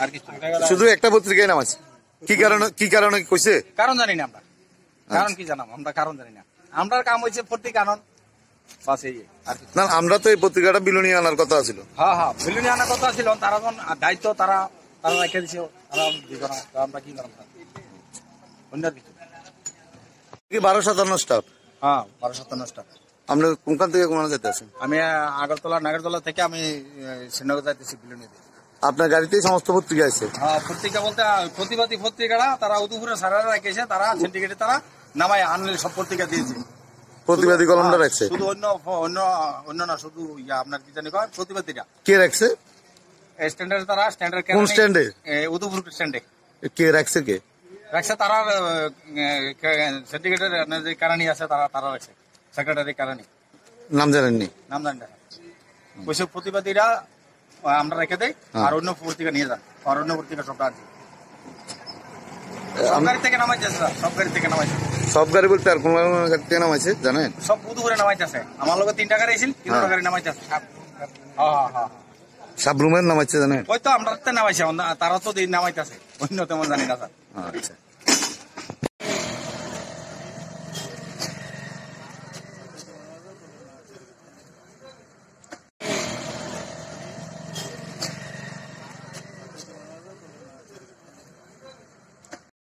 আর কিছু শুধু একটা পত্রিকায় নাম আছে। কি কারণে কইছে? কারণ জানি না আমরা, কারণ কি জানাম আমরা, কারণ জানি না। আমরা কাম হয়েছে প্রতি কারণ বাস এই। না, আমরা তো এই পত্রিকাটা বিলুনি আনার কথা ছিল। হ্যাঁ বিলুনি আনার কথা ছিল, তারা যখন দায়িত্ব তারা রেখে দিছে, আমরা কি করলাম অন্য কিছু। 1257 স্টাফ। হ্যাঁ 1257 স্টাফ। আপনি কোনখান থেকে কোন যেতে আছেন? আমি নাগরতলা থেকে আমি শ্রীনগর যাইতেছি বিলুনি। আপনার গাড়িতেই সমস্ত পত্রিকা আছে? হ্যাঁ, পত্রিকা বলতে প্রতিবাদী পত্রিকাটা তারা উদয়পুরে সারারা রেখেছে, তারা সিন্ডিকেটে তারা নামায় আনলে সব পত্রিকা দিয়েছে। প্রতিবাদী কলমটা রাখছে শুধু অন্য না, শুধু আপনার কি জানি কয় প্রতিবাদীরা। কে রাখছে? স্ট্যান্ডার্ড তারা কোন স্ট্যান্ডে? উদয়পুর স্ট্যান্ডে। কে রাখছে? কে রাখছে? তারা সিন্ডিকেটের যে কারানি আছে তারা রাখছে, সেক্রেটারি কারানি। নাম জানেননি? নাম জানি না। ওইসব প্রতিবাদীরা আমরা রেখে দেয়, আর অন্য পত্রিকা নিয়ে যান, আর অন্য পত্রিকা সবটা আছে। সব গাড়ি থেকে নামাইতেছে, সব গাড়ি থেকে নামাইছে। সব গাড়ি বলতে আর কোন গাড়ি থেকে নামাইছে জানেন? সব উদয়পুরে নামাইতেছে। আমার লোক 3টা গাড়ি ছিল, 3টা গাড়ি নামাইতেছে। হ্যাঁ সাবরুমের নামাইছে জানেন? ওই তো আমরা নামাইছে, তারা তো নামাইতেছে, অন্য তেমন জানি না স্যার। আচ্ছা।